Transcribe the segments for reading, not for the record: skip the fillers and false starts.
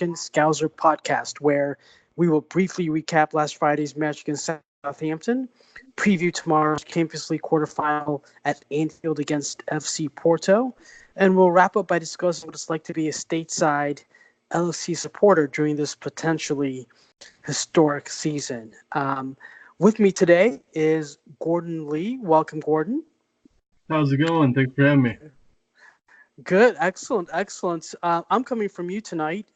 Michigan Scouser podcast, where we will briefly recap last Friday's match against Southampton, preview tomorrow's Champions League quarterfinal at Anfield against FC Porto, and we'll wrap up by discussing what it's like to be a stateside LFC supporter during this potentially historic season. With me today is Gordon Lee. Welcome, Gordon. How's it going? Thanks for having me. Good, excellent. I'm coming from you tonight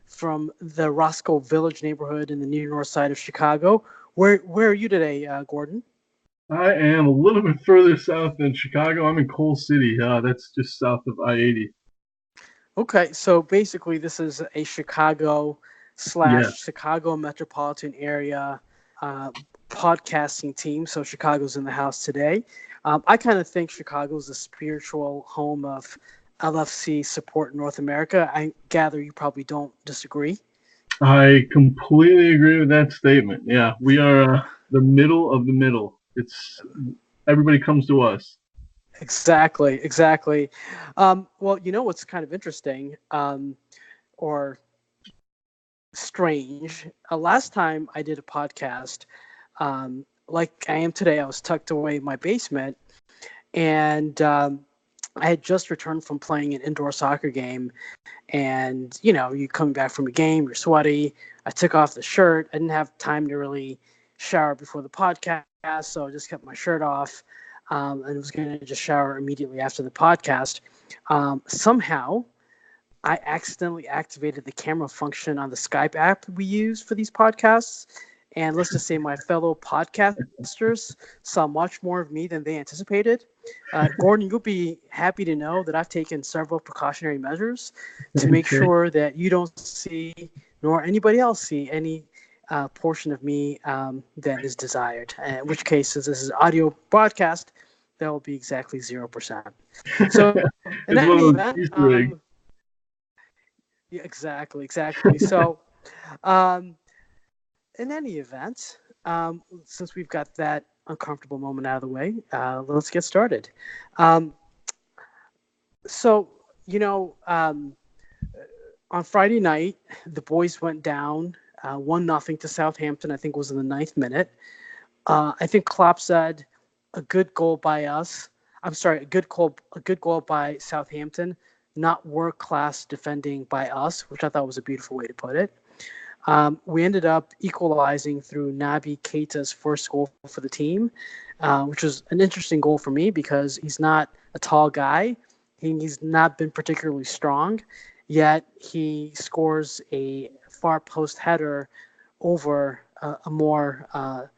from the Roscoe Village neighborhood in the near north side of Chicago. Where are you today, Gordon? I am a little bit further south than Chicago. I'm in Coal City. That's just south of I-80. Okay, so basically this is a Chicago / Chicago metropolitan area podcasting team. So Chicago's in the house today. I kind of think Chicago is the spiritual home of LFC support in North America. I gather you probably don't disagree. I completely agree with that statement. Yeah, we are the middle of the middle. It's everybody comes to us. Exactly. Well, you know what's kind of interesting or strange? Last time I did a podcast, like I am today, I was tucked away in my basement, and I had just returned from playing an indoor soccer game. And, you coming back from a game, you're sweaty. I took off the shirt. I didn't have time to really shower before the podcast, so I just kept my shirt off and was going to just shower immediately after the podcast. Somehow, I accidentally activated the camera function on the Skype app we use for these podcasts. And let's just say my fellow podcasters saw much more of me than they anticipated. Gordon, you'll be happy to know that I've taken several precautionary measures to make sure that you don't see, nor anybody else see, any portion of me that is desired. In which case, as this is audio broadcast, that will be exactly 0%. So, in any event, yeah, exactly. So, in any event, since we've got that uncomfortable moment out of the way, let's get started. On Friday night, the boys went down 1-0 to Southampton. I think it was in the 9th minute. I think Klopp said a good goal by us. I'm sorry, a good goal by Southampton, not world-class defending by us, which I thought was a beautiful way to put it. We ended up equalizing through Naby Keita's first goal for the team, which was an interesting goal for me because he's not a tall guy. He's not been particularly strong, yet he scores a far post header over a more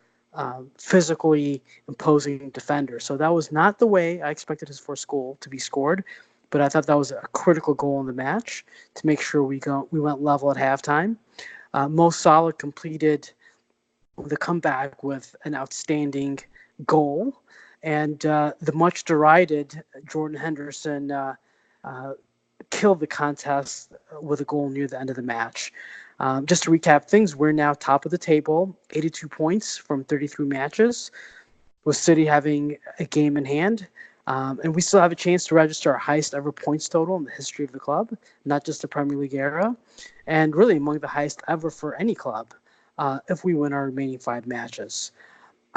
physically imposing defender. So that was not the way I expected his first goal to be scored, but I thought that was a critical goal in the match to make sure we went level at halftime. Mo Salah completed the comeback with an outstanding goal, and the much derided Jordan Henderson killed the contest with a goal near the end of the match. Just to recap things, we're now top of the table, 82 points from 33 matches, with City having a game in hand. And we still have a chance to register our highest ever points total in the history of the club, not just the Premier League era, and really among the highest ever for any club if we win our remaining 5 matches.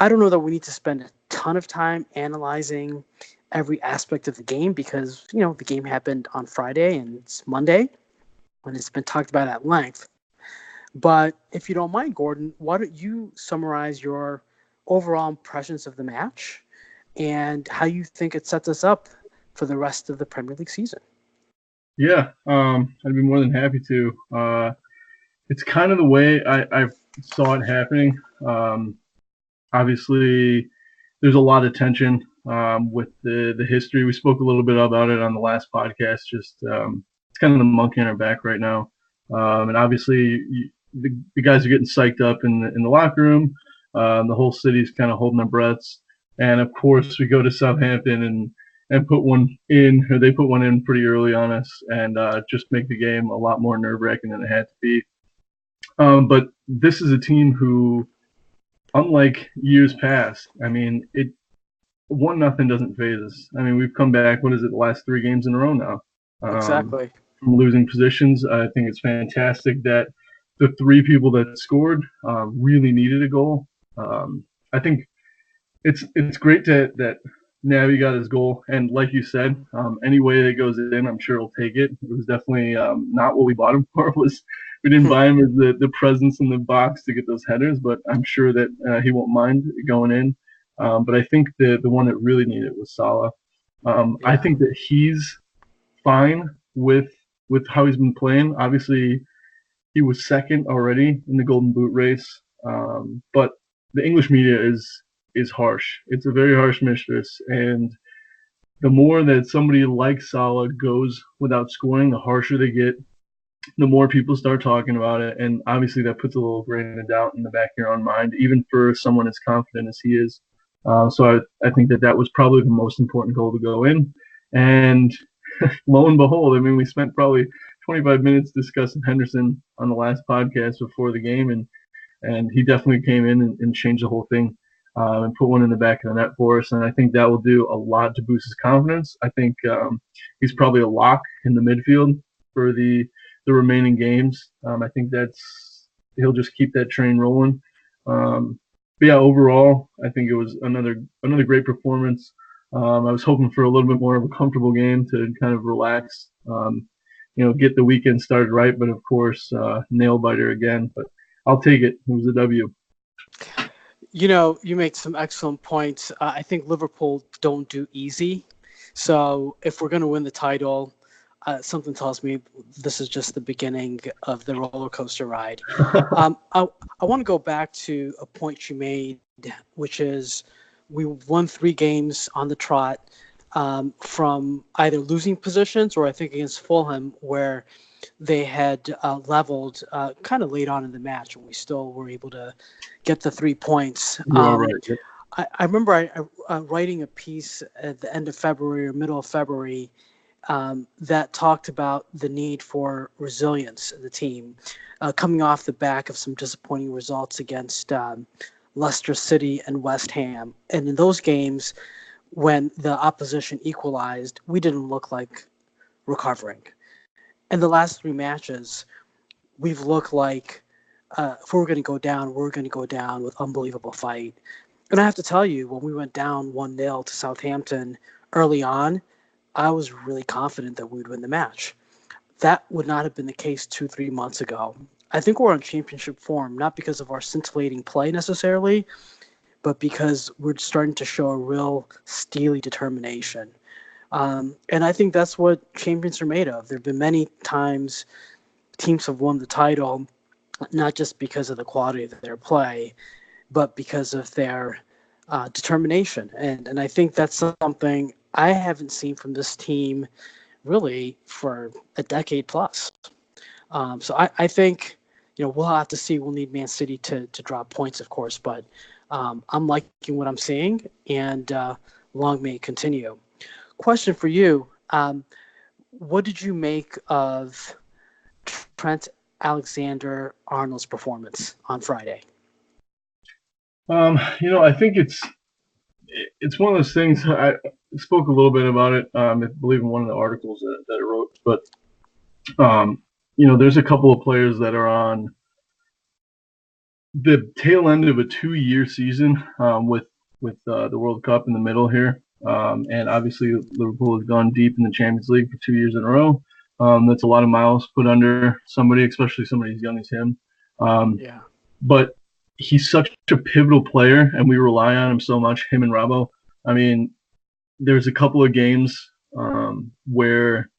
I don't know that we need to spend a ton of time analyzing every aspect of the game because, the game happened on Friday and it's Monday, and it's been talked about at length. But if you don't mind, Gordon, why don't you summarize your overall impressions of the match and how you think it sets us up for the rest of the Premier League season? Yeah, I'd be more than happy to. It's kind of the way I saw it happening. Obviously, there's a lot of tension with the history. We spoke a little bit about it on the last podcast. Just it's kind of the monkey on our back right now. And obviously, the guys are getting psyched up in the locker room. The whole city's kind of holding their breaths. And of course, we go to Southampton and put one in, or they put one in pretty early on us, and just make the game a lot more nerve-wracking than it had to be. But this is a team who, unlike years past, 1-0 doesn't faze us. I mean, we've come back. What is it? The last 3 games in a row now. Exactly. from losing positions. I think it's fantastic that the three people that scored really needed a goal. I think it's great that Navi got his goal, and like you said, any way that goes in, I'm sure he'll take it. It was definitely not what we bought him for. It was we didn't buy him as the presence in the box to get those headers, but I'm sure that he won't mind going in. But I think the one that really needed was Salah. I Yeah. think that he's fine with how he's been playing. Obviously, he was second already in the Golden Boot race, but the English media is harsh. It's a very harsh mistress, and the more that somebody like Salah goes without scoring, the harsher they get. The more people start talking about it, and obviously that puts a little grain of doubt in the back of your own mind, even for someone as confident as he is. So I think that was probably the most important goal to go in, and lo and behold, I mean, we spent probably 25 minutes discussing Henderson on the last podcast before the game, and he definitely came in and changed the whole thing and put one in the back of the net for us. And I think that will do a lot to boost his confidence. I think he's probably a lock in the midfield for the remaining games. I think he'll just keep that train rolling. But yeah, overall, I think it was another great performance. I was hoping for a little bit more of a comfortable game to kind of relax, get the weekend started right. But of course, nail biter again. But I'll take it. It was a W. You make some excellent points. I think Liverpool don't do easy. So if we're going to win the title, something tells me this is just the beginning of the roller coaster ride. I want to go back to a point you made, which is we won 3 games on the trot from either losing positions or I think against Fulham where they had leveled kind of late on in the match, and we still were able to get the 3 points. You are right. Yep. I remember writing a piece at the end of February or middle of February that talked about the need for resilience in the team, coming off the back of some disappointing results against Leicester City and West Ham. And in those games, when the opposition equalized, we didn't look like recovering. In the last 3 matches, we've looked like if we're going to go down, we're going to go down with unbelievable fight. And I have to tell you, when we went down 1-0 to Southampton early on, I was really confident that we'd win the match. That would not have been the case 2-3 months ago. I think we're on championship form, not because of our scintillating play necessarily, but because we're starting to show a real steely determination. And I think that's what champions are made of. There have been many times teams have won the title, not just because of the quality of their play, but because of their determination. And I think that's something I haven't seen from this team really for a decade plus. So I think, we'll have to see. We'll need Man City to drop points, of course, but I'm liking what I'm seeing, and long may it continue. Question for you. What did you make of Trent Alexander-Arnold's performance on Friday? I think it's one of those things. I spoke a little bit about it, I believe in one of the articles that I wrote. But there's a couple of players that are on the tail end of a 2-year season with the World Cup in the middle here, and obviously Liverpool has gone deep in the Champions League for 2 years in a row. That's a lot of miles put under somebody, especially somebody as young as him. Yeah. But he's such a pivotal player, and we rely on him so much, him and Robbo. I mean, there's a couple of games where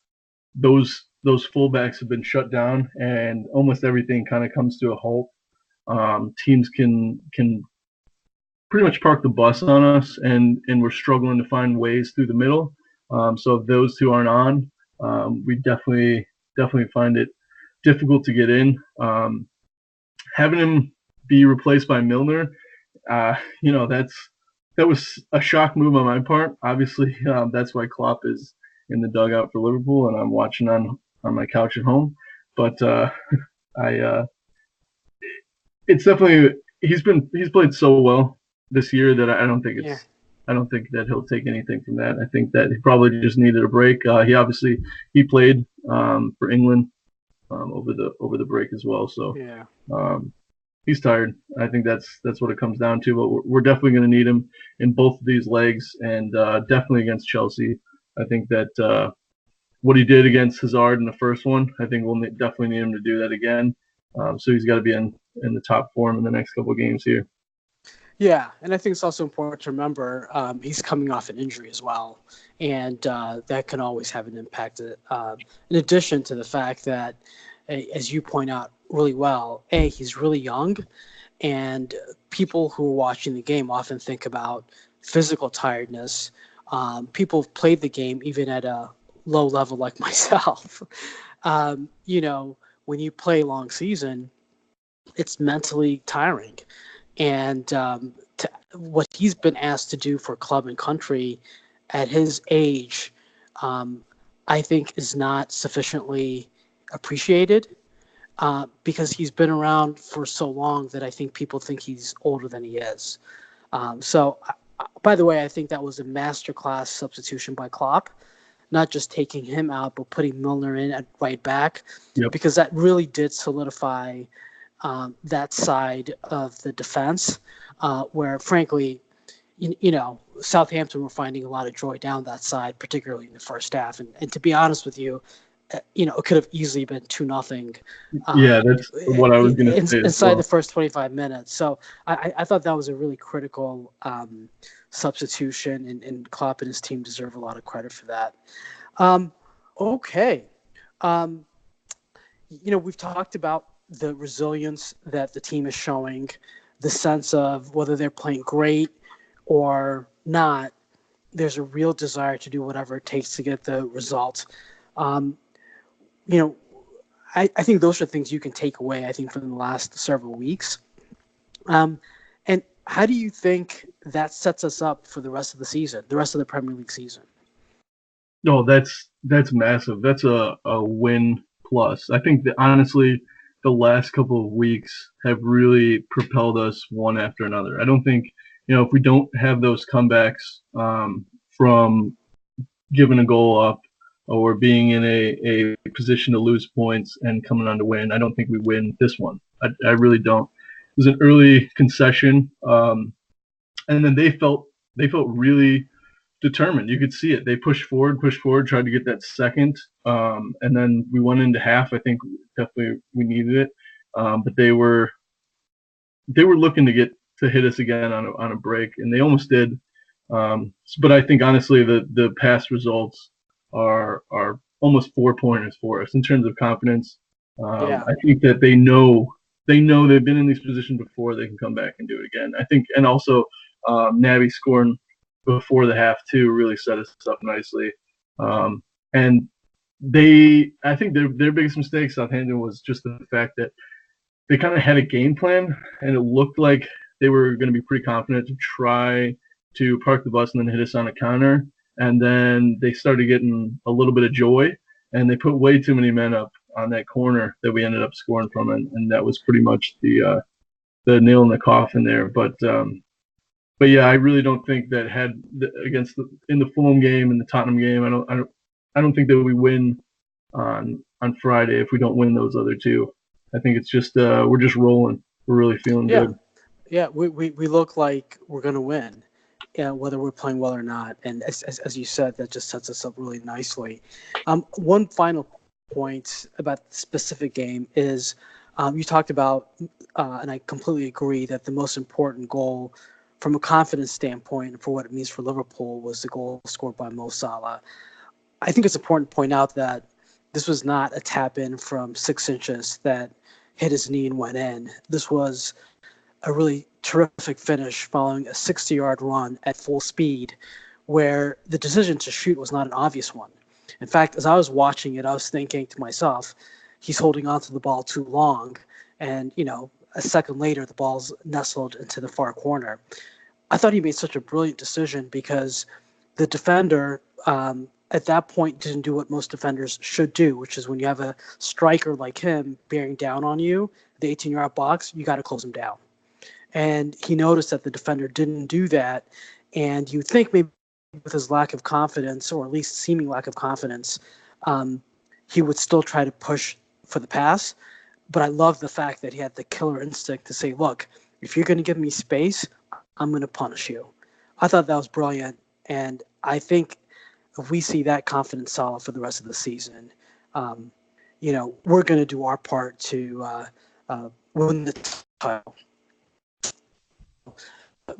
those fullbacks have been shut down, and almost everything kind of comes to a halt. Teams can pretty much park the bus on us, and we're struggling to find ways through the middle. So if those two aren't on, we definitely find it difficult to get in. Having him be replaced by Milner, that was a shock move on my part. Obviously, that's why Klopp is in the dugout for Liverpool, and I'm watching on my couch at home. But it's definitely he's played so well this year that I don't think Yeah. I don't think that he'll take anything from that. I think that he probably just needed a break. He played for England over the break as well, so Yeah. um, he's tired. I think that's what it comes down to. But we're definitely going to need him in both of these legs, and definitely against Chelsea. I think that what he did against Hazard in the first one, I think we'll definitely need him to do that again. So he's got to be in the top form in the next couple of games here. Yeah, and I think it's also important to remember he's coming off an injury as well, and that can always have an impact. In addition to the fact that, as you point out really well, he's really young, and people who are watching the game often think about physical tiredness. People have played the game even at a low level like myself. When you play a long season, it's mentally tiring. And what he's been asked to do for club and country at his age, um, I think is not sufficiently appreciated because he's been around for so long that I think people think he's older than he is. By the way, I think that was a masterclass substitution by Klopp, not just taking him out, but putting Milner in at right back, Yep. because that really did solidify that side of the defense, where frankly, Southampton were finding a lot of joy down that side, particularly in the first half. And to be honest with you, it could have easily been 2-0. Yeah, that's what I was going to say as Inside the well. first 25 minutes. So I thought that was a really critical substitution, and Klopp and his team deserve a lot of credit for that. Okay. Um, we've talked about the resilience that the team is showing, the sense of whether they're playing great or not, there's a real desire to do whatever it takes to get the result. Um, you know, I think those are things you can take away, I think, from the last several weeks. And how do you think that sets us up for the rest of the season, the rest of the Premier League season? No, that's massive. That's a win plus. I think that honestly, the last couple of weeks have really propelled us one after another. I don't think if we don't have those comebacks from giving a goal up or being in a position to lose points and coming on to win, I don't think we win this one. I really don't. It was an early concession, and then they felt really determined. You could see it. They pushed forward, tried to get that second, and then we went into half. I think definitely we needed it, but they were looking to hit us again on a break, and they almost did. But I think honestly, the past results are almost 4 pointers for us in terms of confidence. Yeah. I think that they know they've been in these positions before. They can come back and do it again. I think, and also Naby scoring before the half too really set us up nicely. And I think their biggest mistake, Southampton, was just the fact that they kind of had a game plan, and it looked like they were going to be pretty confident to try to park the bus and then hit us on a counter. And then they started getting a little bit of joy, and they put way too many men up on that corner that we ended up scoring from, and that was pretty much the nail in the coffin there. But yeah, I really don't think that in the Fulham game and the Tottenham game, I don't think that we win on Friday if we don't win those other two. I think it's just we're just rolling. We're really feeling Yeah. good. Yeah. We look like we're going to win, whether we're playing well or not. And as you said, that just sets us up really nicely. One final point about the specific game is you talked about, and I completely agree, that the most important goal from a confidence standpoint and for what it means for Liverpool was the goal scored by Mo Salah. I think it's important to point out that this was not a tap in from 6 inches that hit his knee and went in. This was a really terrific finish following a 60-yard run at full speed where the decision to shoot was not an obvious one. In fact, as I was watching it, I was thinking to myself, he's holding on to the ball too long. And, a second later, the ball's nestled into the far corner. I thought he made such a brilliant decision because the defender at that point didn't do what most defenders should do, which is when you have a striker like him bearing down on you, the 18-yard box, you got to close him down. And he noticed that the defender didn't do that, And you think maybe with his lack of confidence, or at least seeming lack of confidence, he would still try to push for the pass. But I love the fact that he had the killer instinct to say, look, if you're going to give me space, I'm going to punish you. I thought that was brilliant. And I think if we see that confidence solid for the rest of the season, we're going to do our part to win the title.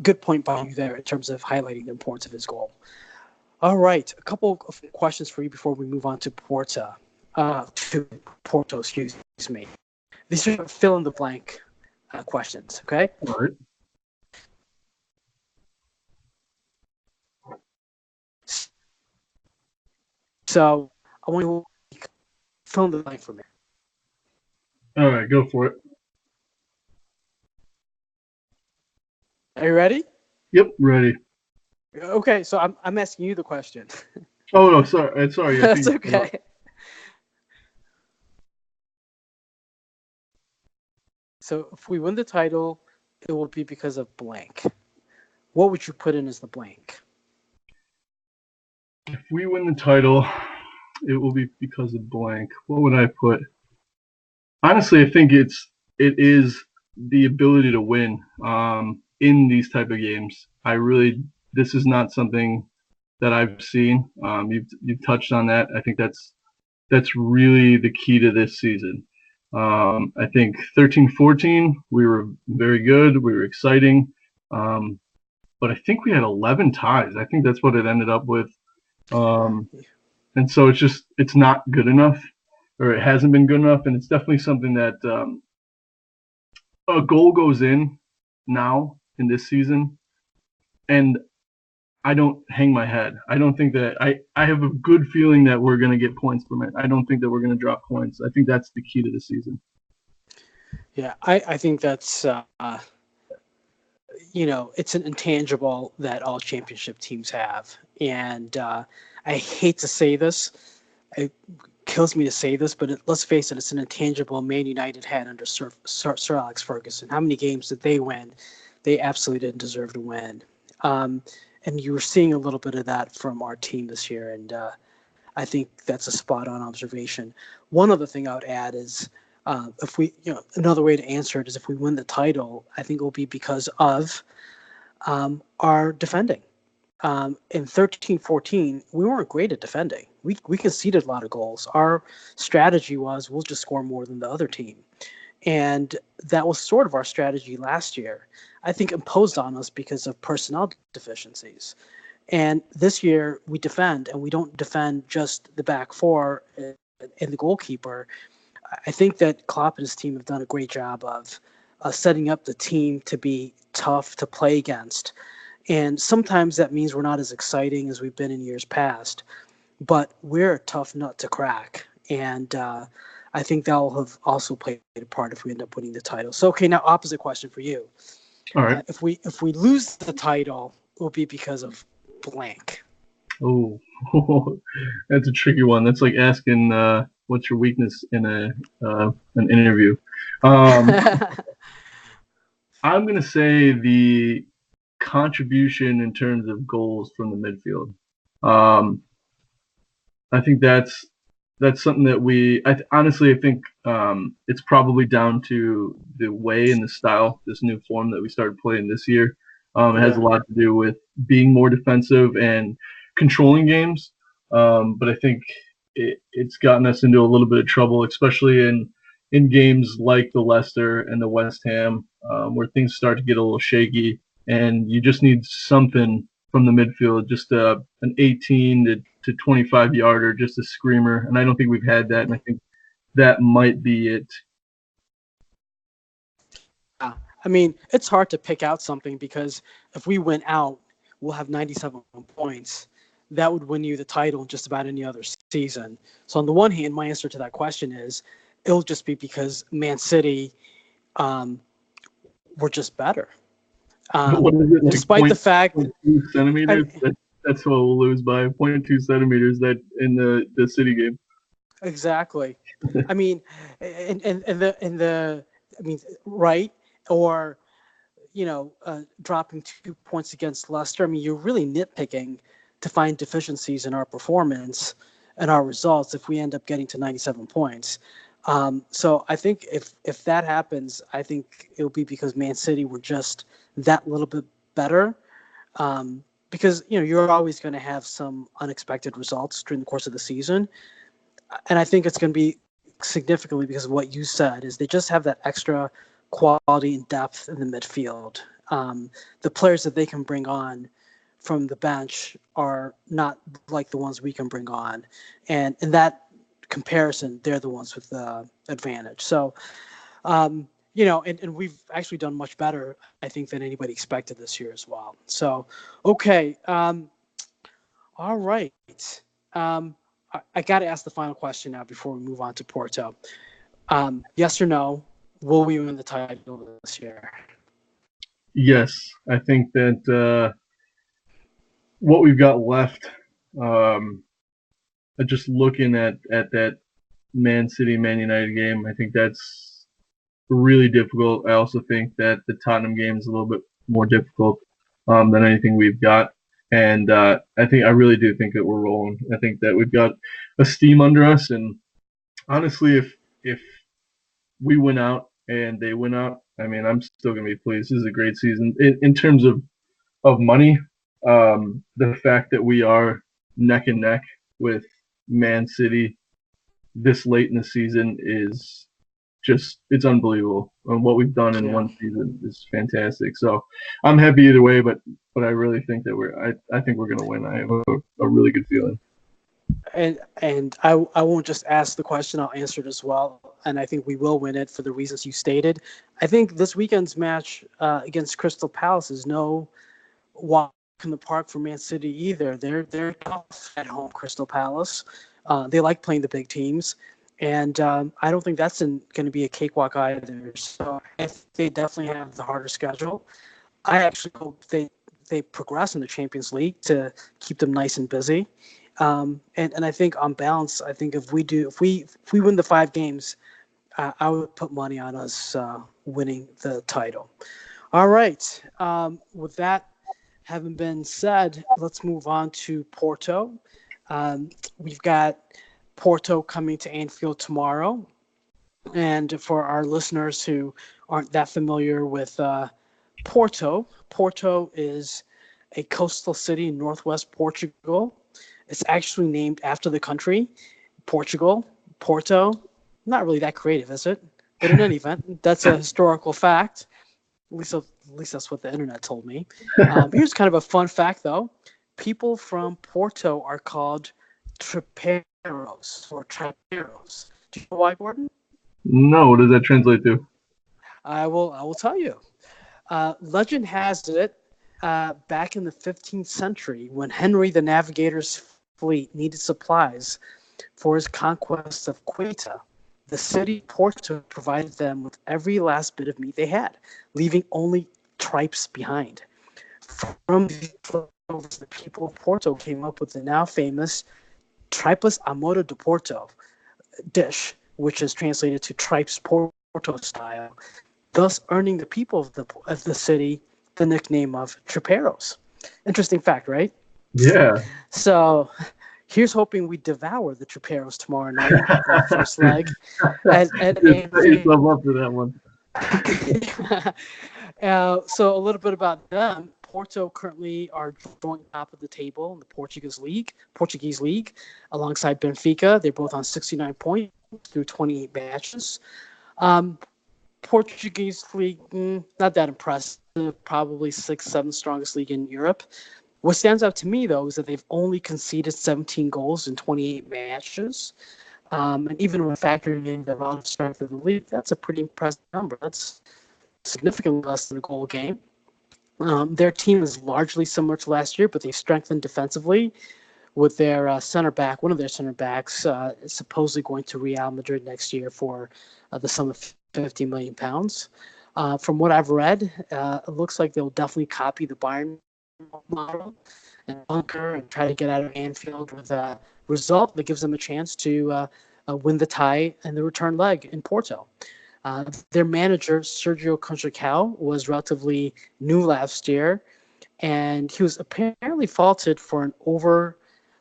Good point by you there in terms of highlighting the importance of his goal. All right, a couple of questions for you before we move on to Porto. Excuse me. These are fill in the blank questions. Okay. All right. So I want you to fill in the blank for me. All right, go for it. Are you ready? Yep, ready. Okay, so I'm asking you the question. Oh no, sorry. That's okay. So if we win the title, it will be because of blank. What would you put in as the blank? If we win the title, it will be because of blank. What would I put? Honestly, I think it is the ability to win in these type of games. This is not something that I've seen. You've touched on that. I think that's really the key to this season. I think 13-14, we were very good. We were exciting. But I think we had 11 ties. I think that's what it ended up with. And so it's not good enough, or it hasn't been good enough. And it's definitely something that a goal goes in now in this season, and I don't hang my head. I don't think that I have a good feeling that we're going to get points from it. I don't think that we're going to drop points. I think that's the key to the season. Yeah, I think that's, it's an intangible that all championship teams have. And I hate to say this. It kills me to say this, but let's face it, it's an intangible Man United had under Sir Alex Ferguson. How many games did they win? They absolutely didn't deserve to win. And you were seeing a little bit of that from our team this year. And I think that's a spot on observation. One other thing I would add is if we, another way to answer it is if we win the title, I think it will be because of our defending. In 13-14, we weren't great at defending. We conceded a lot of goals. Our strategy was we'll just score more than the other team. And that was sort of our strategy last year. I think imposed on us because of personnel deficiencies. And this year we defend, and we don't defend just the back four and the goalkeeper. I think that Klopp and his team have done a great job of setting up the team to be tough to play against. And sometimes that means we're not as exciting as we've been in years past, but we're a tough nut to crack. And I think that will have also played a part if we end up winning the title. So, okay, now opposite question for you. All right. If we lose the title, it will be because of blank. Oh, that's a tricky one. That's like asking what's your weakness in an interview. I'm gonna say the contribution in terms of goals from the midfield. I think that's something that I think it's probably down to the way and the style, this new form that we started playing this year. It has a lot to do with being more defensive and controlling games. But I think it's gotten us into a little bit of trouble, especially in games like the Leicester and the West Ham, where things start to get a little shaky, and you just need something from the midfield, just an 18 to 25 yarder, just a screamer. And I don't think we've had that, and I think that might be it. I mean, it's hard to pick out something because if we win out, we'll have 97 points. That would win you the title in just about any other season. So on the one hand, my answer to that question is it'll just be because Man City were just better. What is it, like despite the fact 2 centimeters, that's what we'll lose by 0.2 centimeters that in the City game. Exactly. I mean, right? Or dropping 2 points against Leicester, I mean, you're really nitpicking to find deficiencies in our performance and our results if we end up getting to 97 points. So I think if that happens, I think it'll be because Man City were just that little bit better. Because you're always going to have some unexpected results during the course of the season, and I think it's going to be significantly because of what you said. Is they just have that extra quality and depth in the midfield. The players that they can bring on from the bench are not like the ones we can bring on, and in that comparison, they're the ones with the advantage. So, and we've actually done much better, I think, than anybody expected this year as well. So, okay. All right. I got to ask the final question now before we move on to Porto. Yes or no, will we win the title this year? Yes, I think that what we've got left, just looking at that Man City, Man United game, I think that's really difficult. I also think that the Tottenham game is a little bit more difficult than anything we've got. And I really do think that we're rolling. I think that we've got a steam under us. And honestly, if we win out and they win out, I mean, I'm still going to be pleased. This is a great season. In terms of money, the fact that we are neck and neck with Man City this late in the season is it's unbelievable. And what we've done in one season is fantastic. So I'm happy either way, but I really think that I think we're going to win. I have a really good feeling. And I won't just ask the question, I'll answer it as well. And I think we will win it for the reasons you stated. I think this weekend's match against Crystal Palace is no walk in the park for Man City either. They're tough at home, Crystal Palace. They like playing the big teams. And I don't think that's going to be a cakewalk either. So I think they definitely have the harder schedule. I actually hope they progress in the Champions League to keep them nice and busy. And I think on balance, I think if we win the 5 games, I would put money on us winning the title. All right. With that having been said, let's move on to Porto. We've got Porto coming to Anfield tomorrow. And for our listeners who aren't that familiar with Porto is a coastal city in northwest Portugal. It's actually named after the country, Portugal. Porto, not really that creative, is it? But in any event, that's a historical fact. At least that's what the internet told me. Here's kind of a fun fact, though. People from Porto are called triperos or triperos. Do you know why, Gordon? No, what does that translate to? I will tell you. Legend has it, back in the 15th century, when Henry the Navigator's fleet needed supplies for his conquest of Ceuta, the city Porto provided them with every last bit of meat they had, leaving only tripes behind. From these leftovers, the people of Porto came up with the now famous tripes à moda de Porto dish, which is translated to tripes Porto style, thus earning the people of the city the nickname of triperos. Interesting fact, right? Yeah. So here's hoping we devour the triperos tomorrow night in the first leg. Set yourself up for that one. So a little bit about them. Porto currently are joint top of the table in the Portuguese league, alongside Benfica. They're both on 69 points through 28 matches. Portuguese league, not that impressive. Probably 6th, 7th strongest league in Europe. What stands out to me, though, is that they've only conceded 17 goals in 28 matches. And even when factoring in the relative strength of the league, that's a pretty impressive number. That's significantly less than a goal a game. Their team is largely similar to last year, but they've strengthened defensively with their center back. One of their center backs is supposedly going to Real Madrid next year for the sum of £50 million. From what I've read, it looks like they'll definitely copy the Bayern model and bunker and try to get out of Anfield with a result that gives them a chance to win the tie and the return leg in Porto. Their manager, Sergio Conceição, was relatively new last year, and he was apparently faulted for an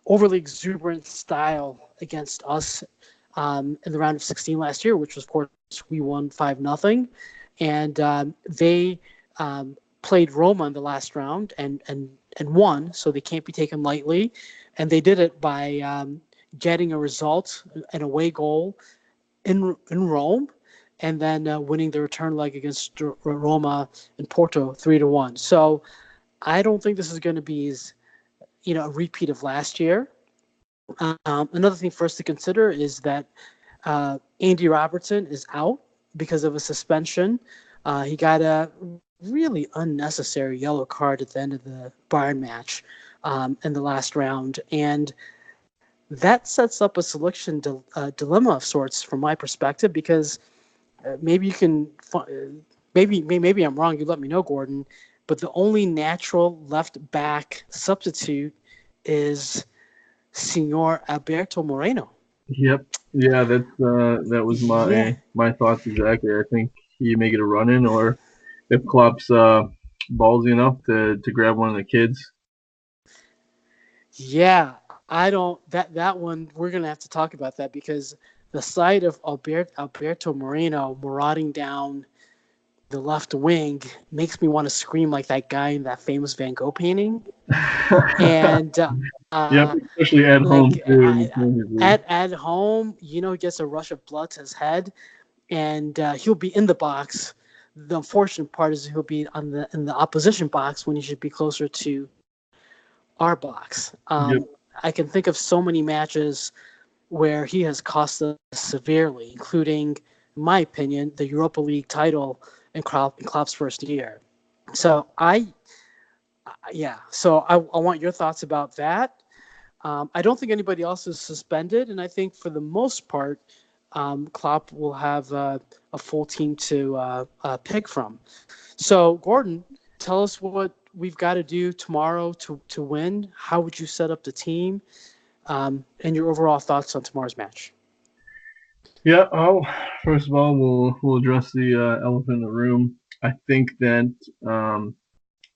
overly exuberant style against us in the round of 16 last year, which was, of course, we won 5-0. And they played Roma in the last round and won, so they can't be taken lightly. And they did it by getting a result, an away goal in Rome, and then winning the return leg against Roma in Porto 3-1. So I don't think this is going to be a repeat of last year. Another thing for us to consider is that Andy Robertson is out because of a suspension. He got a really unnecessary yellow card at the end of the Bayern match in the last round, and that sets up a selection dilemma of sorts from my perspective, because maybe you can maybe I'm wrong. You let me know, Gordon. But the only natural left back substitute is Senor Alberto Moreno. Yep. Yeah, that was Yeah, my thoughts exactly. I think he may get a run in, or if Klopp's ballsy enough to grab one of the kids. yeah. I don't that one. We're gonna have to talk about that, because the sight of Alberto Moreno marauding down the left wing makes me want to scream like that guy in that famous Van Gogh painting. And Yep, especially at home like too in the Champions League. at home, he gets a rush of blood to his head, and he'll be in the box. The unfortunate part is he'll be in the opposition box when he should be closer to our box. Yep. I can think of so many matches where he has cost us severely, including, in my opinion, the Europa League title in Klopp's first year. So I want your thoughts about that. I don't think anybody else is suspended, and I think for the most part, Klopp will have a full team to pick from. So, Gordon, tell us what we've got to do tomorrow to win. How would you set up the team, and your overall thoughts on tomorrow's match? Yeah. Oh, first of all, we'll address the elephant in the room. I think that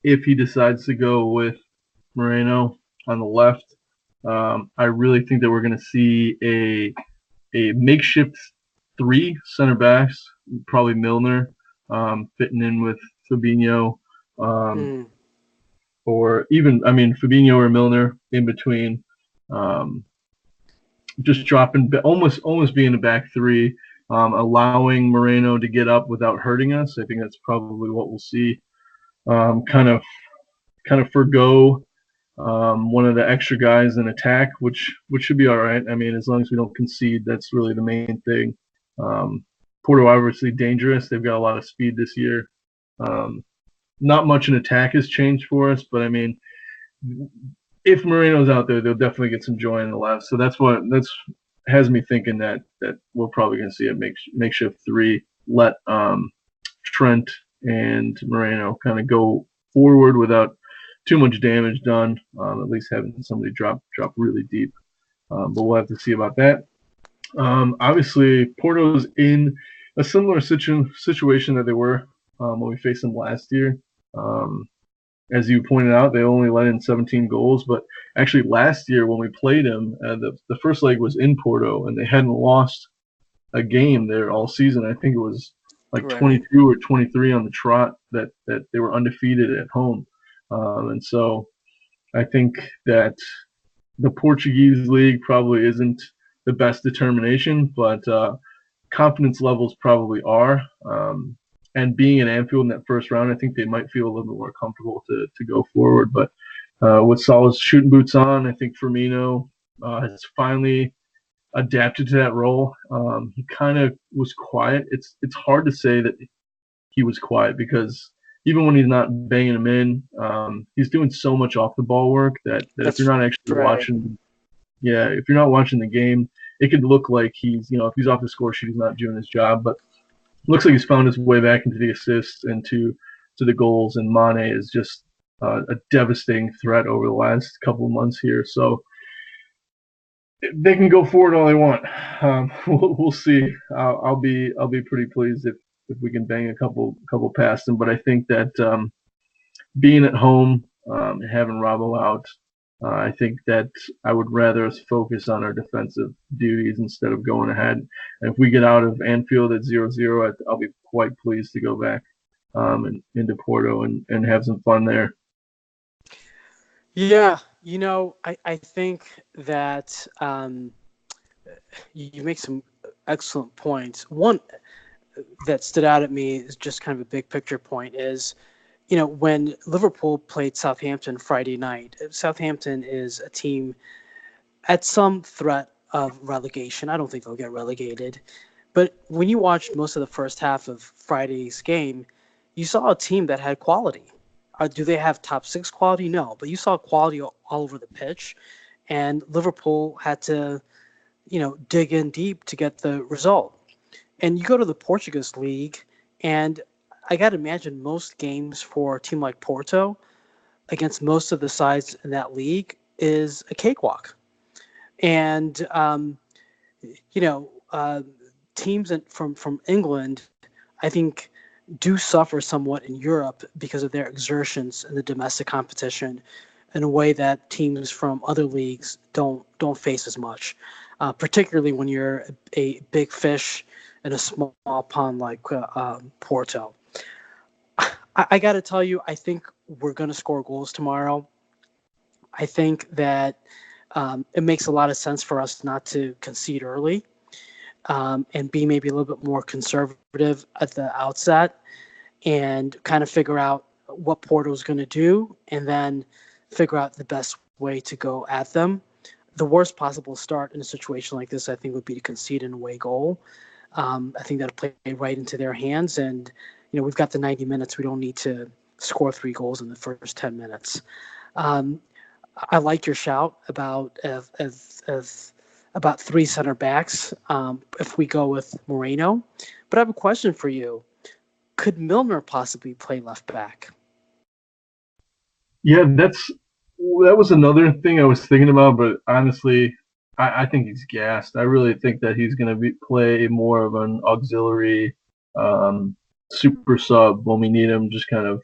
if he decides to go with Moreno on the left, I really think that we're going to see a makeshift three center backs, probably Milner, fitting in with Fabinho, um, Mm, or even, I mean, Fabinho or Milner in between, um, just dropping, almost being a back three, allowing Moreno to get up without hurting us. I think that's probably what we'll see. Kind of forgo one of the extra guys in attack, which should be all right. I mean, as long as we don't concede, that's really the main thing. Um, Porto obviously dangerous. They've got a lot of speed this year. Um, Not much in attack has changed for us, but I mean, if Moreno's out there, they'll definitely get some joy in the left. So that's has me thinking that we're probably going to see a makeshift three. Let Trent and Moreno kind of go forward without too much damage done. At least having somebody drop really deep. But we'll have to see about that. Obviously, Porto's in a similar situation that they were when we faced them last year. Um, as you pointed out, they only let in 17 goals. But actually, last year when we played them, the first leg was in Porto, and they hadn't lost a game there all season. I think it was like right. 22 or 23 on the trot that they were undefeated at home. And so I think that the Portuguese league probably isn't the best determination, but confidence levels probably are. And being in Anfield in that first round, I think they might feel a little bit more comfortable to go forward. But with Salah's shooting boots on, I think Firmino has finally adapted to that role. He kind of was quiet. It's hard to say that he was quiet because even when he's not banging them in, he's doing so much off the ball work that if you're That's not actually right. watching, yeah, if you're not watching the game, it could look like he's, if he's off the score sheet, he's not doing his job. But it looks like he's found his way back into the assists and to the goals. And Mane is just a devastating threat over the last couple of months here. So They can go forward all they want. We'll see. I'll be pretty pleased if we can bang a couple past them. But I think that being at home, and having Robbo out, I think that I would rather us focus on our defensive duties instead of going ahead. And if we get out of Anfield at 0-0, I'll be quite pleased to go back and into Porto and have some fun there. Yeah, I think that you make some excellent points. One that stood out at me is just kind of a big picture point is, when Liverpool played Southampton Friday night, Southampton is a team at some threat of relegation. I don't think they'll get relegated. But when you watched most of the first half of Friday's game, you saw a team that had quality. Do they have top six quality? No, but you saw quality all over the pitch, and Liverpool had to, dig in deep to get the result. And you go to the Portuguese league, and I got to imagine most games for a team like Porto against most of the sides in that league is a cakewalk. And you know, uh, teams from England, I think, do suffer somewhat in Europe because of their exertions in the domestic competition, in a way that teams from other leagues don't face as much. Particularly when you're a big fish in a small pond like Porto. I got to tell you, I think we're going to score goals tomorrow. I think that it makes a lot of sense for us not to concede early, and be maybe a little bit more conservative at the outset and kind of figure out what Porto's going to do and then figure out the best way to go at them. The worst possible start in a situation like this, I think, would be to concede an away goal. I think that'll play right into their hands. And, we've got the 90 minutes. We don't need to score 3 goals in the first 10 minutes. Um, I like your shout about about 3 center backs, if we go with Moreno. But I have a question for you. Could Milner possibly play left back? Yeah, that was another thing I was thinking about, but honestly, I think he's gassed. I really think that he's going to play more of an auxiliary um, super sub when we need him, just kind of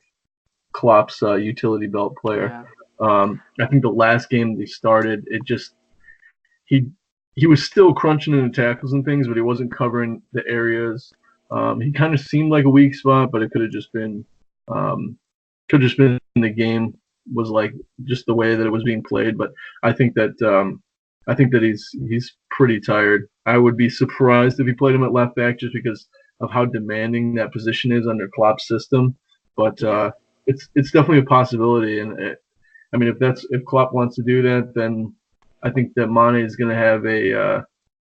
Klopp's utility belt player. Yeah. I think the last game they started, it just he he was still crunching in the tackles and things, but he wasn't covering the areas. He kind of seemed like a weak spot, but it um, could have just been the game was like just the way that it was being played. But I think that I think that he's pretty tired. I would be surprised if he played him at left back just because of how demanding that position is under Klopp's system. But Yeah. it's definitely a possibility, and I mean if Klopp wants to do that, then I think that Mane is going to have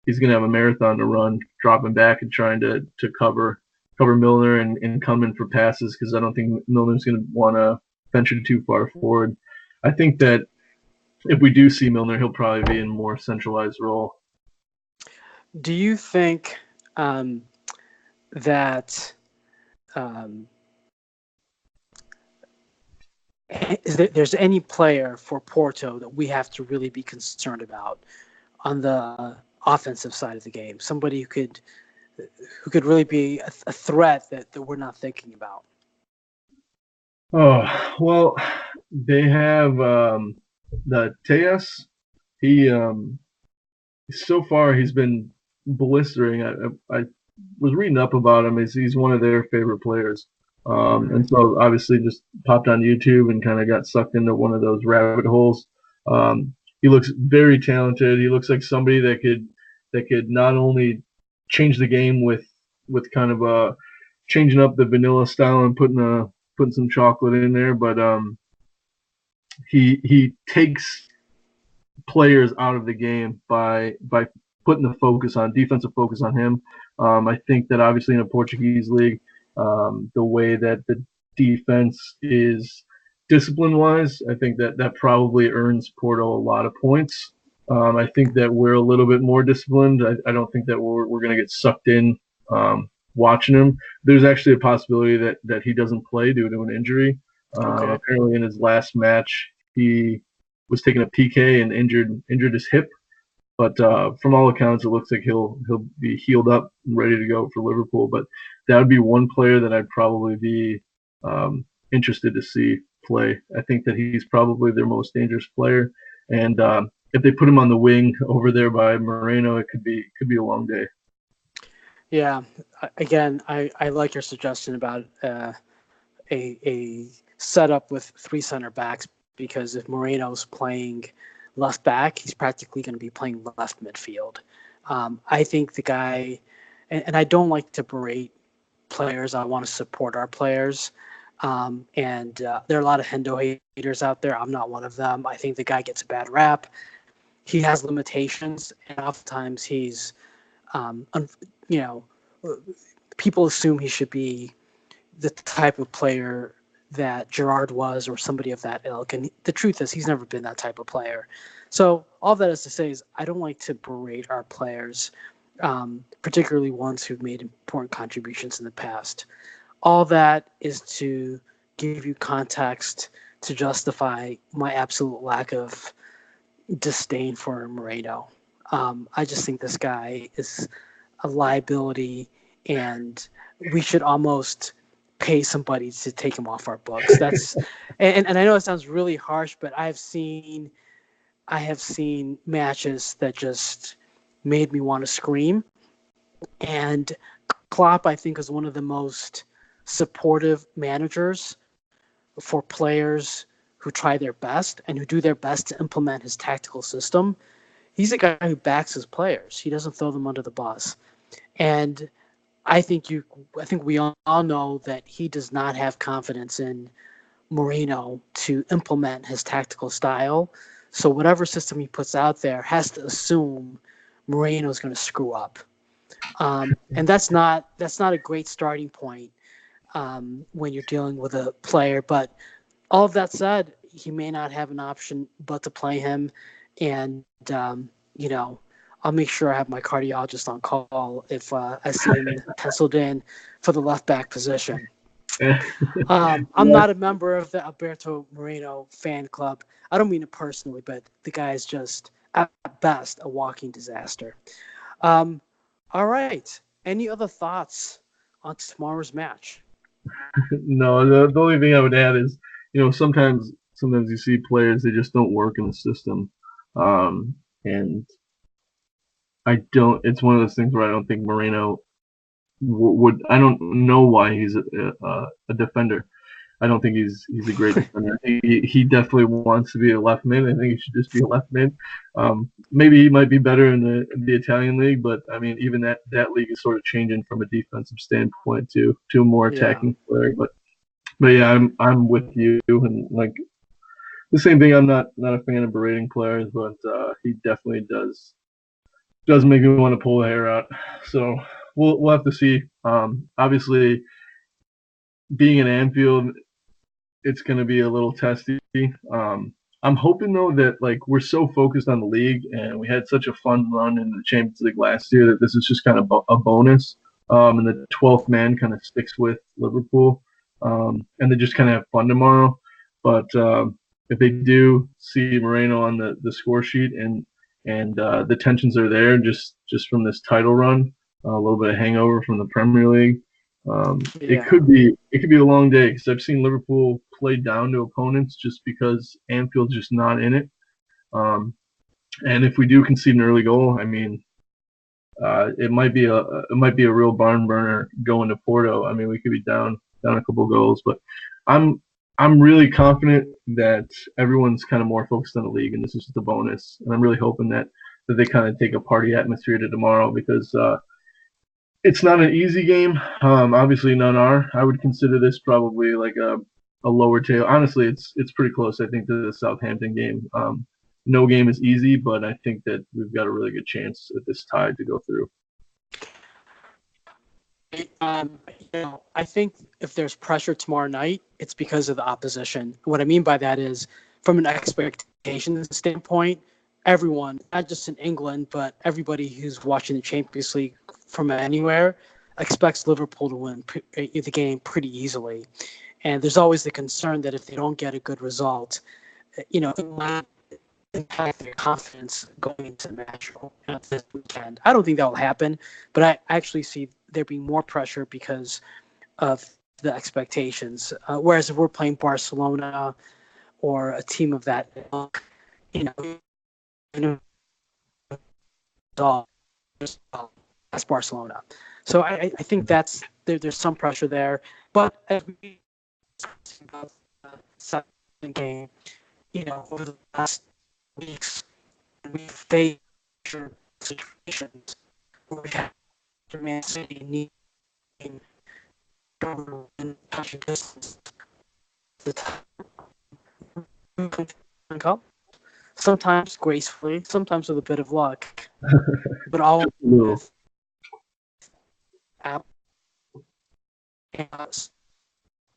he's going to have a marathon to run, dropping back and trying to cover Milner and come in for passes because I don't think Milner's going to want to venture too far forward. I think that if we do see Milner, he'll probably be in a more centralized role. Do you think um, that um, there's any player for Porto that we have to really be concerned about on the offensive side of the game? Somebody who could really be a threat that we're not thinking about. Oh well, they have the Tejas. He so far he's been blistering. I was reading up about him. He's one of their favorite players. And so obviously just popped on YouTube and kind of got sucked into one of those rabbit holes. He looks very talented. He looks like somebody that could not only change the game with kind of changing up the vanilla style and putting some chocolate in there, but he takes players out of the game by putting the focus on defensive focus on him. I think that obviously in a Portuguese league, the way that the defense is discipline wise, I think that that probably earns Porto a lot of points. I think that we're a little bit more disciplined. I don't think that we're going to get sucked in watching him. There's actually a possibility that he doesn't play due to an injury. Okay. Apparently, in his last match, he was taking a PK and injured his hip. But from all accounts, it looks like he'll be healed up, ready to go for Liverpool. But that would be one player that I'd probably be interested to see play. I think that he's probably their most dangerous player, and if they put him on the wing over there by Moreno, it could be a long day. Yeah. Again, I like your suggestion about a setup with three center backs, because if Moreno's playing left back, he's practically going to be playing left midfield. I think the guy, and I don't like to berate players. I want to support our players. There are a lot of Hendo haters out there. I'm not one of them. I think the guy gets a bad rap. He has limitations, and oftentimes he's, you know, people assume he should be the type of player that Gerrard was, or somebody of that ilk. And the truth is, he's never been that type of player. So all that is to say is, I don't like to berate our players, particularly ones who've made important contributions in the past. All that is to give you context to justify my absolute lack of disdain for Moreno. I just think this guy is a liability, and we should almost pay somebody to take him off our books. That's and I know it sounds really harsh, but I have seen matches that just made me want to scream. And Klopp, I think, is one of the most supportive managers for players who try their best and who do their best to implement his tactical system. He's a guy who backs his players. He doesn't throw them under the bus. And I think we all know that he does not have confidence in Moreno to implement his tactical style. So whatever system he puts out there has to assume Moreno is going to screw up. And that's not a great starting point when you're dealing with a player. But all of that said, he may not have an option but to play him. And, I'll make sure I have my cardiologist on call if I see him penciled in for the left back position. I'm not a member of the Alberto Moreno fan club. I don't mean it personally, but the guy is just, at best, a walking disaster. All right. Any other thoughts on tomorrow's match? No, the only thing I would add is, sometimes you see players, they just don't work in the system, and it's one of those things where I don't think Moreno would. I don't know why he's a defender. I don't think he's a great defender. He definitely wants to be a left mid. I think he should just be a left mid. Maybe he might be better in the Italian league, but I mean, even that league is sort of changing from a defensive standpoint to a more attacking player. But yeah, I'm with you, and like the same thing. I'm not a fan of berating players, but he definitely does make me want to pull the hair out. So we'll have to see. Obviously, being in Anfield, it's going to be a little testy. I'm hoping though that like we're so focused on the league and we had such a fun run in the Champions League last year that this is just kind of a bonus. And the 12th man kind of sticks with Liverpool, and they just kind of have fun tomorrow. But if they do see Moreno on the score sheet and the tensions are there just from this title run, a little bit of hangover from the Premier League. It could be a long day because I've seen Liverpool play down to opponents just because Anfield's just not in it. And if we do concede an early goal, I mean, it might be a real barn burner going to Porto. I mean, we could be down a couple of goals, but I'm really confident that everyone's kind of more focused on the league, and this is just a bonus. And I'm really hoping that they kind of take a party atmosphere to tomorrow because it's not an easy game. Obviously, none are. I would consider this probably like a lower tail. Honestly, it's pretty close, I think, to the Southampton game. No game is easy, but I think that we've got a really good chance at this tie to go through. I think if there's pressure tomorrow night, it's because of the opposition. What I mean by that is, from an expectation standpoint, everyone, not just in England, but everybody who's watching the Champions League from anywhere, expects Liverpool to win the game pretty easily. And there's always the concern that if they don't get a good result, impact their confidence going into the match this weekend. I don't think that will happen, but I actually see there being more pressure because of the expectations. Whereas if we're playing Barcelona or a team of that ilk, you know, that's Barcelona. So I think there's some pressure there. But as we about the second game, over the last weeks, we've faced situations where we have Man City needing in touching distance the cup. Sometimes gracefully, sometimes with a bit of luck, but all with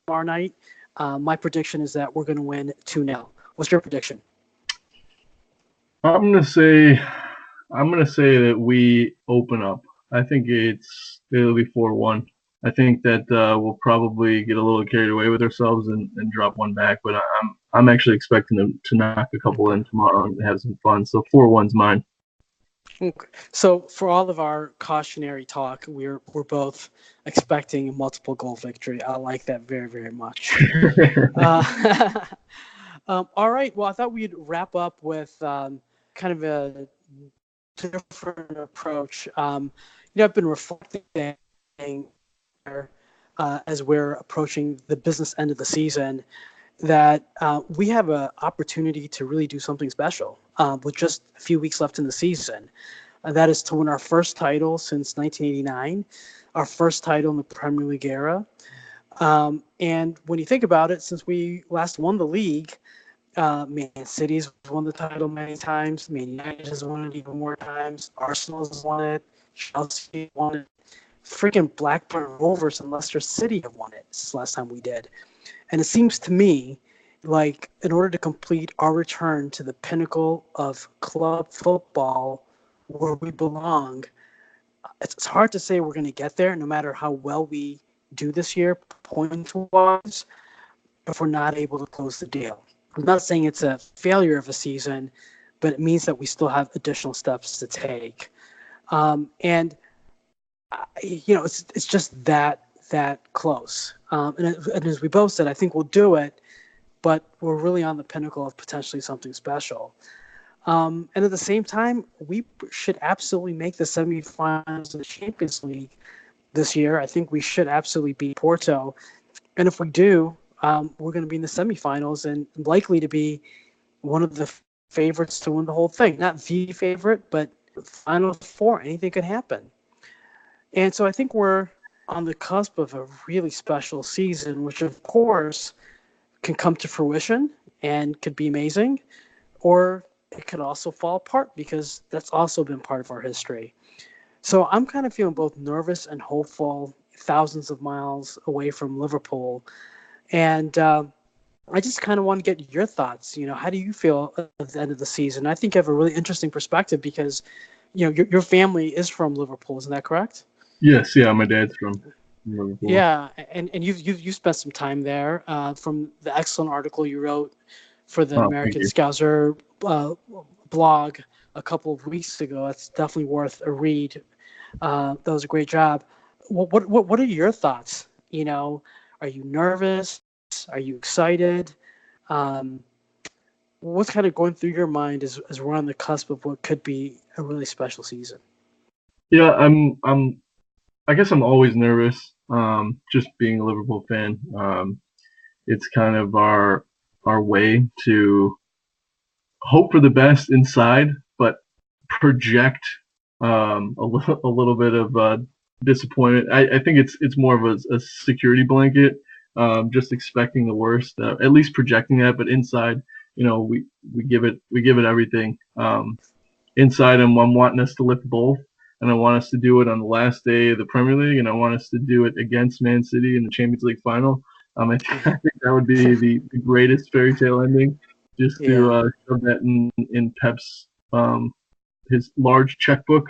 tomorrow night. My prediction is that we're going to win 2-0. What's your prediction? I'm gonna say that we open up. I think it'll be 4-1. I think that we'll probably get a little carried away with ourselves and drop one back, but I'm actually expecting them to knock a couple in tomorrow and have some fun. So 4-1's mine. Okay. So for all of our cautionary talk, we're both expecting a multiple goal victory. I like that very, very much. All right. Well, I thought we'd wrap up with kind of a different approach. I've been reflecting as we're approaching the business end of the season that we have an opportunity to really do something special with just a few weeks left in the season. That is to win our first title since 1989, our first title in the Premier League era. And when you think about it, since we last won the league, Man City's won the title many times. Man United has won it even more times. Arsenal has won it. Chelsea won it. Freaking Blackburn Rovers and Leicester City have won it since last time we did. And it seems to me like in order to complete our return to the pinnacle of club football where we belong, it's hard to say we're going to get there no matter how well we do this year, points-wise, if we're not able to close the deal. I'm not saying it's a failure of a season, but it means that we still have additional steps to take. And it's just that close. And as we both said, I think we'll do it, but we're really on the pinnacle of potentially something special. And at the same time, we should absolutely make the semifinals of the Champions League this year. I think we should absolutely beat Porto. And if we do, we're going to be in the semifinals and likely to be one of the favorites to win the whole thing. Not the favorite, but final four. Anything could happen. And so I think we're on the cusp of a really special season, which of course can come to fruition and could be amazing, or it could also fall apart because that's also been part of our history. So I'm kind of feeling both nervous and hopeful, thousands of miles away from Liverpool. And I just kind of want to get your thoughts. How do you feel at the end of the season? I think you have a really interesting perspective because, your family is from Liverpool. Isn't that correct? Yes, yeah, my dad's from Liverpool. Yeah, and you've spent some time there from the excellent article you wrote for the American Scouser blog a couple of weeks ago. That's definitely worth a read. That was a great job. What are your thoughts? Are you nervous? Are you excited? What's kind of going through your mind as we're on the cusp of what could be a really special season? Yeah, I guess I'm always nervous. Just being a Liverpool fan, it's kind of our way to hope for the best inside, but project a little bit of disappointment. I think it's more of a security blanket, just expecting the worst, at least projecting that. But inside, we give it everything. Inside, I'm wanting us to lift both, and I want us to do it on the last day of the Premier League, and I want us to do it against Man City in the Champions League final. I think that would be the greatest fairy tale ending, just to shove that in Pep's his large checkbook,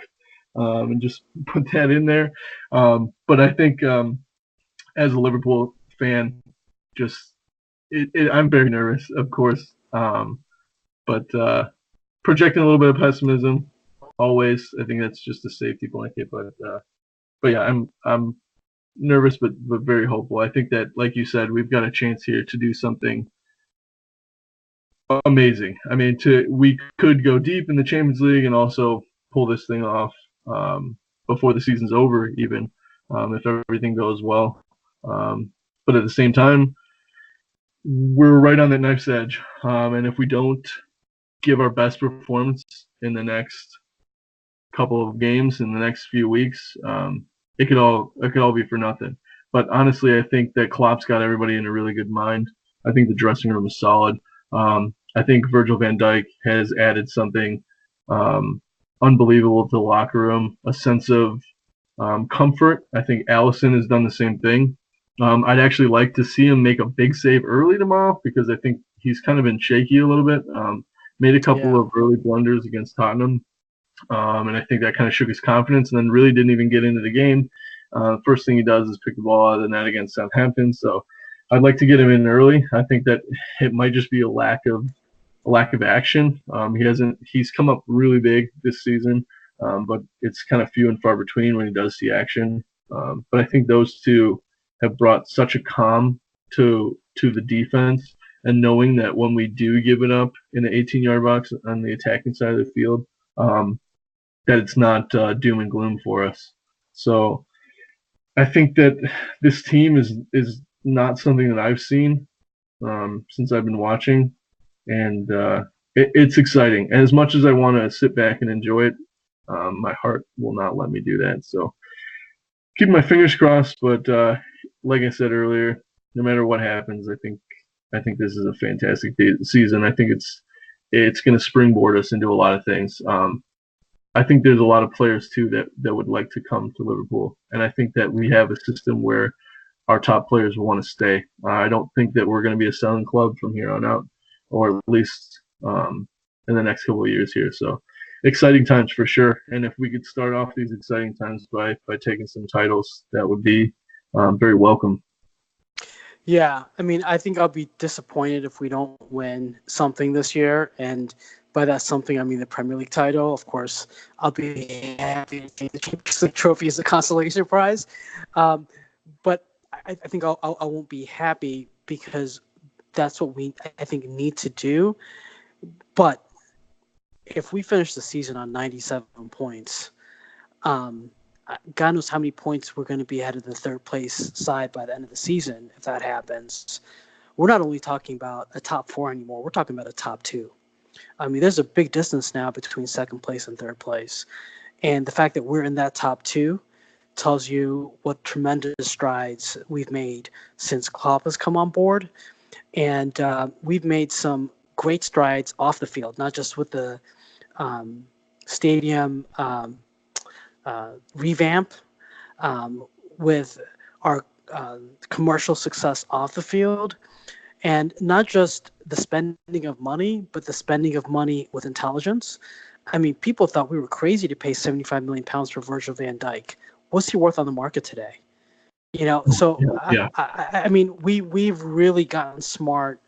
and just put that in there. But I think as a Liverpool fan, just I'm very nervous, of course. But projecting a little bit of pessimism. Always, I think that's just a safety blanket. But yeah, I'm nervous, but very hopeful. I think that, like you said, we've got a chance here to do something amazing. I mean, we could go deep in the Champions League and also pull this thing off before the season's over, even if everything goes well. But at the same time, we're right on that knife's edge, and if we don't give our best performance in the next couple of games in the next few weeks, it could all be for nothing. But honestly, I think that Klopp's got everybody in a really good mind. I think the dressing room is solid. I think Virgil van Dijk has added something unbelievable to the locker room, a sense of comfort. I think Allison has done the same thing. I'd actually like to see him make a big save early tomorrow because I think he's kind of been shaky a little bit. Made a couple of early blunders against Tottenham, and I think that kind of shook his confidence, and then really didn't even get into the game. First thing he does is pick the ball out of the net against Southampton. So I'd like to get him in early. I think that it might just be a lack of action. He's come up really big this season, but it's kind of few and far between when he does see action. But I think those two have brought such a calm to the defense, and knowing that when we do give it up in the 18-yard box on the attacking side of the field, that it's not doom and gloom for us. So I think that this team is not something that I've seen since I've been watching, and it's exciting. And as much as I want to sit back and enjoy it, my heart will not let me do that. So keep my fingers crossed. But like I said earlier, no matter what happens, I think this is a fantastic season. I think it's going to springboard us into a lot of things. I think there's a lot of players too that would like to come to Liverpool, and I think that we have a system where our top players want to stay. I don't think that we're going to be a selling club from here on out, or at least in the next couple of years here. So exciting times for sure. And if we could start off these exciting times by taking some titles, that would be very welcome. Yeah, I mean, I think I'll be disappointed if we don't win something this year, and by that something, I mean the Premier League title. Of course, I'll be happy to take the Champions League trophy as a consolation prize, but I think I won't be happy because that's what I think need to do. But if we finish the season on 97 points, God knows how many points we're going to be ahead of the third place side by the end of the season. If that happens, we're not only talking about a top four anymore, we're talking about a top two. I mean, there's a big distance now between second place and third place. And the fact that we're in that top two tells you what tremendous strides we've made since Klopp has come on board. And we've made some great strides off the field, not just with the stadium revamp, with our commercial success off the field, and not just the spending of money, but the spending of money with intelligence. I mean, people thought we were crazy to pay £75 million for Virgil van Dijk. What's he worth on the market today? You know, so Yeah. I mean, we've really gotten smart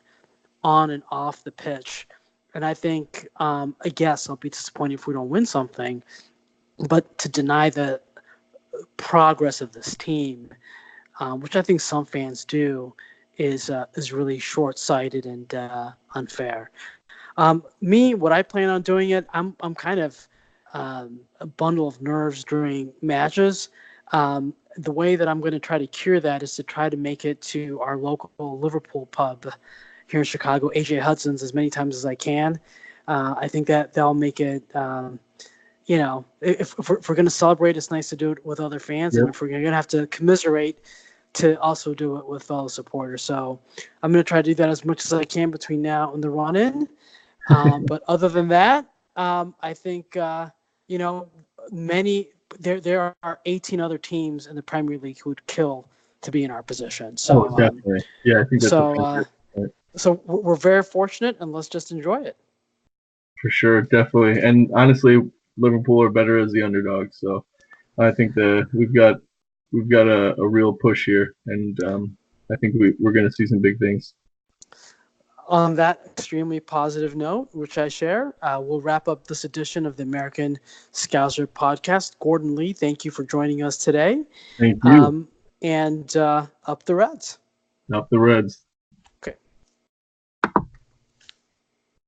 on and off the pitch, and I think I guess I'll be disappointed if we don't win something, but to deny the progress of this team, which I think some fans do, is really short-sighted and unfair. What I plan on doing it, I'm kind of a bundle of nerves during matches. The way that I'm going to try to cure that is to try to make it to our local Liverpool pub here in Chicago, AJ Hudson's, as many times as I can. I think that they'll make it, if we're going to celebrate, it's nice to do it with other fans. Yep. And if we're going to have to commiserate, to also do it with fellow supporters. So I'm going to try to do that as much as I can between now and the run-in. But other than that, I think, there are 18 other teams in the Premier League who would kill to be in our position. So definitely. Yeah, I think that's so we're very fortunate, and let's just enjoy it. For sure, definitely. And honestly, Liverpool are better as the underdog. So I think we've got a real push here, and I think we're going to see some big things. On that extremely positive note, which I share, we'll wrap up this edition of the American Scouser podcast. Gordon Lee, thank you for joining us today. Thank you. And up the Reds. Up the Reds.